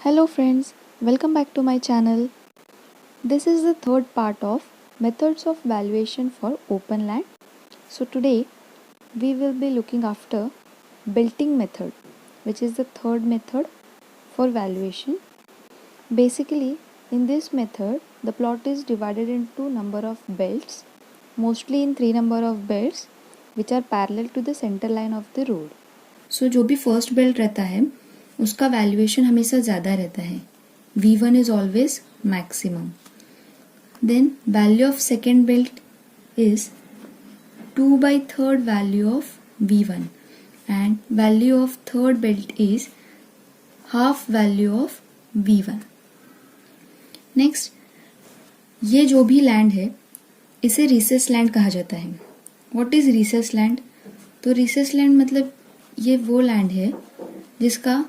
Hello friends, welcome back to my channel. This is the third part of methods of valuation for open land. So today we will be looking after belting method, which is the third method for valuation. Basically, in this method the plot is divided into number of belts, mostly in 3 number of belts which are parallel to the center line of the road. सो जो भी first belt रहता है उसका valuation हमेशा ज़्यादा रहता है. V1 is always maximum. Then value of second belt is 2/3 value of V1 and value of third belt is half value of V1. Next, ये जो भी लैंड है इसे रिसेस लैंड कहा जाता है. What is recess land? तो recess land मतलब ये वो लैंड है जिसका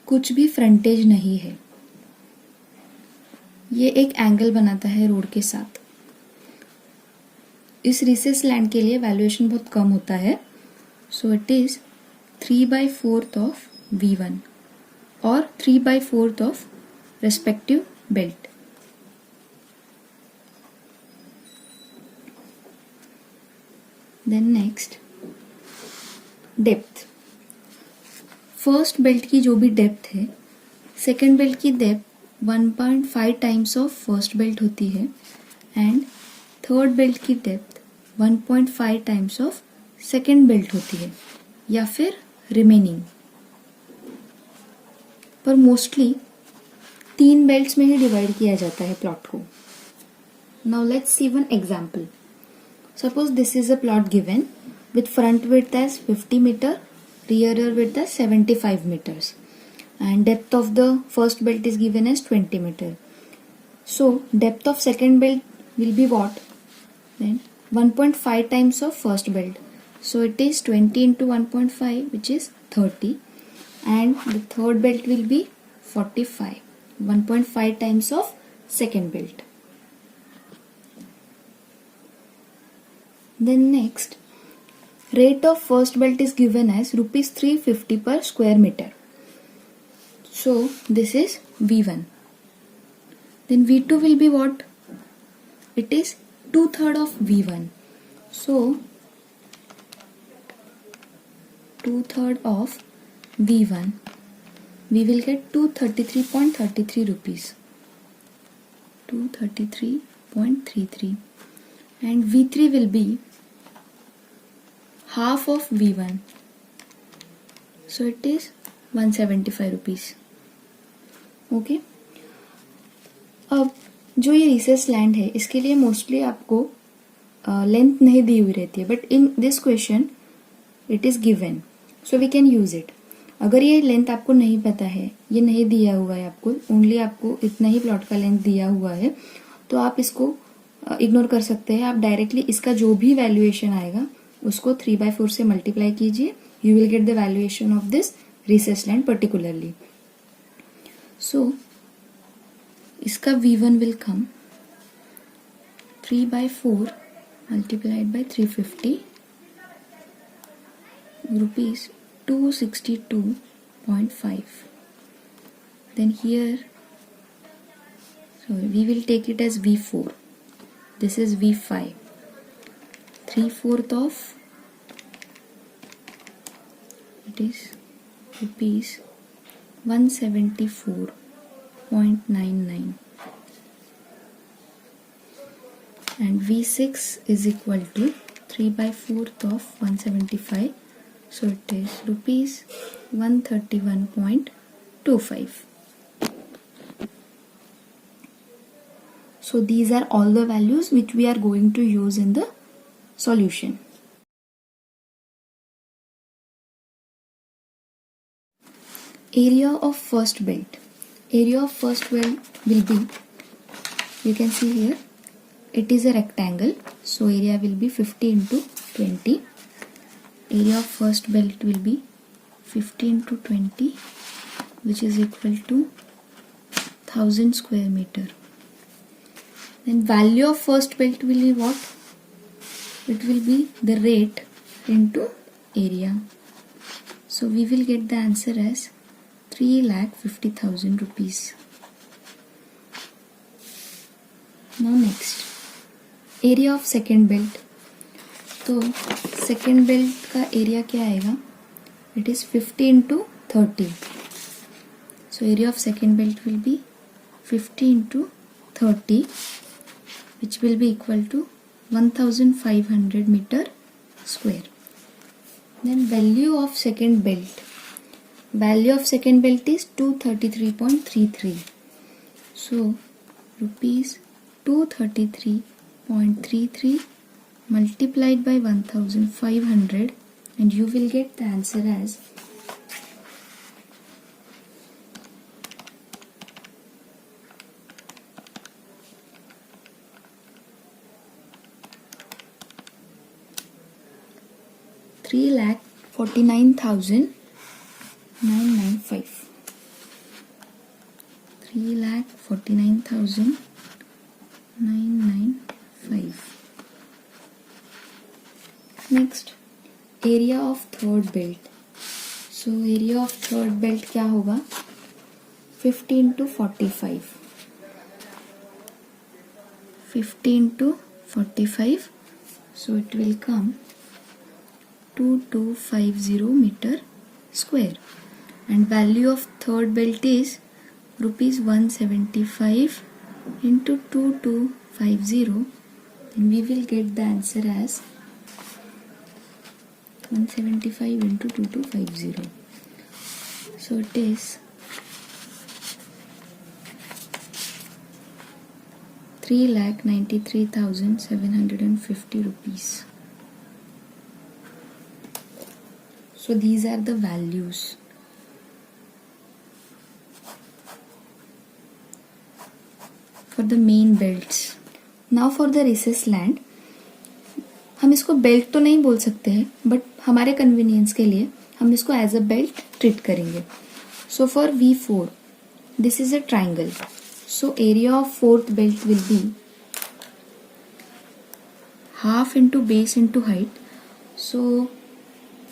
कुछ भी फ्रंटेज नहीं है. ये एक एंगल बनाता है रोड के साथ. इस रिसेस लैंड के लिए वैल्यूएशन बहुत कम होता है. So it is 3/4 of V1 और 3/4 of respective belt. Then next, depth. First belt की जो भी डेप्थ है, सेकेंड बेल्ट की depth 1.5 times of first belt होती है एंड थर्ड बेल्ट की depth 1.5 times of second belt होती है या फिर रिमेनिंग. पर मोस्टली 3 बेल्ट्स में ही डिवाइड किया जाता है प्लॉट को. Now let's see one example. Suppose this is a plot given with front width as 50 meter, rear width as 75 meters and depth of the first belt is given as 20 meter. So depth of second belt will be what? Then 1.5 times of first belt. So it is 20 into 1.5 which is 30 and the third belt will be 45. 1.5 times of second belt. Then next, rate of first belt is given as rupees 350 per square meter. So this is V1. Then V2 will be what? It is 2/3 of V1. So 2/3 of V1, we will get 233.33 rupees. 233.33 and V3 will be half of V1. So it is 175 rupees. Okay. अब जो ये recess land है इसके लिए mostly आपको length नहीं दी हुई रहती है, but in this question it is given so we can use it. अगर ये लेंथ आपको नहीं पता है, ये नहीं दिया हुआ है आपको, ओनली आपको इतना ही प्लॉट का लेंथ दिया हुआ है, तो आप इसको इग्नोर कर सकते हैं. आप डायरेक्टली इसका जो भी वैल्यूएशन आएगा उसको 3/4 से मल्टीप्लाई कीजिए. You will get the valuation of this recess land particularly. So इसका V1 will come 3/4 multiplied by 350 rupees 262.5. Then here, sorry, we will take it as V4. This is V5. 3/4 of it is rupees 174.99 and V6 is equal to 3/4 of 175, so it is rupees 131.25. So these are all the values which we are going to use in the solution. Area of first belt. Area of first belt will be, you can see here, it is a rectangle, so area will be 50 into 20. Area of first belt will be 50 into 20 which is equal to 1000 square meter. Then value of first belt will be what? It will be the rate into area. So we will get the answer as 3,50,000 rupees. Now next, area of second belt. तो second belt का area क्या आएगा? It is 50 into 30. So area of second belt will be 50 into 30, which will be equal to 1500 meter square. Then value of second belt. Value of second belt is 233.33. So rupees 233.33 multiplied by 1500, and you will get the answer as 3,49,995. 3,49,995. Next, area of third belt. So area of third belt क्या होगा? 50 into 45. 50 into 45. So it will come 2250 meter square, and value of third belt is rupees 175 into 2250, then we will get the answer as 175 into 2250. So it is 3,93,750 rupees. So these are the values. For the main belts. Now for the recess land. हम इसको belt तो नहीं बोल सकते हैं, but हमारे convenience के लिए हम इसको एज अ बेल्ट ट्रीट करेंगे. So for V4, this is a triangle. So area of fourth belt will be half into base into height. So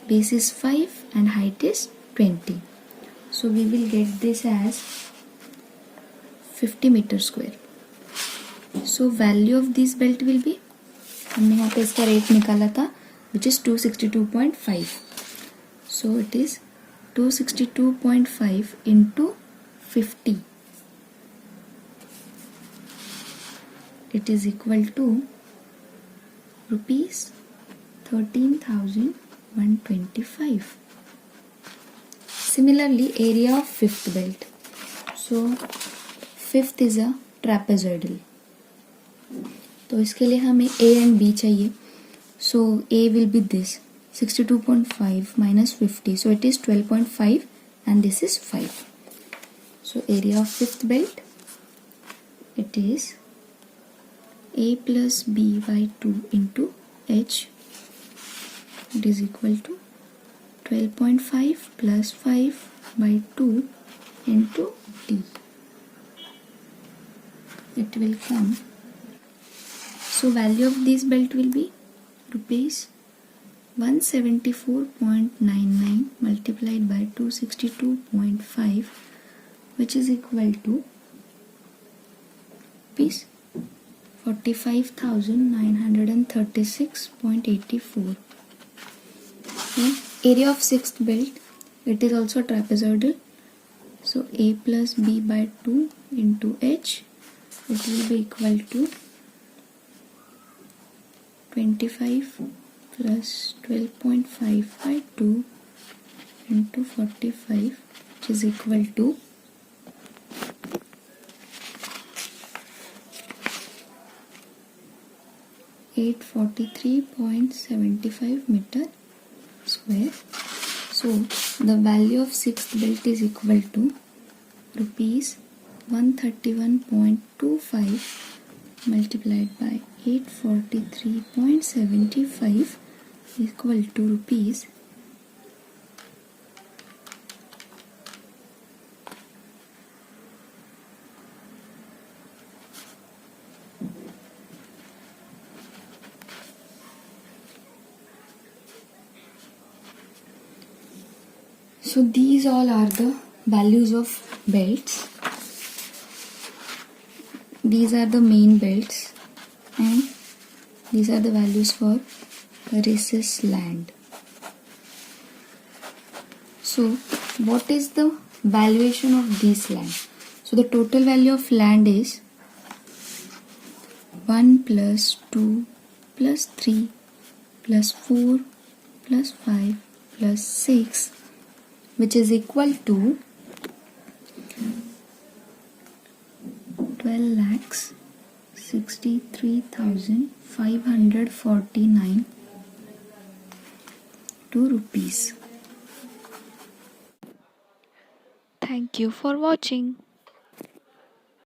base is 5 and height is 20. So we will get this as 50 meter square. So value of this belt will be, हमने यहाँ पे इसका rate निकाला था, which is 262.5. So it is 262.5 into 50. It is equal to rupees 13,125. Similarly, area of fifth belt. So fifth is a trapezoidal. तो इसके लिए हमें A and B चाहिए. So A will be this 62.5 minus 50. So it is 12.5 and this is 5. So area of fifth belt, it is A plus B by 2 into H. It is equal to 12.5 plus 5 by 2 into D. It will come. So value of this belt will be rupees 174.99 multiplied by 262.5, which is equal to rupees 45,936.84. Area of sixth belt, it is also trapezoidal. So A plus B by 2 into H, it will be equal to 25 plus 12.5 by 2 into 45, which is equal to 843.75 meter square. So the value of sixth belt is equal to rupees 131.25 multiplied by 843.75 equal to rupees 'So these all are the values of belts. These are the main belts and these are the values for recess land. So what is the valuation of this land? So the total value of land is 1 plus 2 plus 3 plus 4 plus 5 plus 6, which is equal to 12,63,549 rupees. Thank you for watching.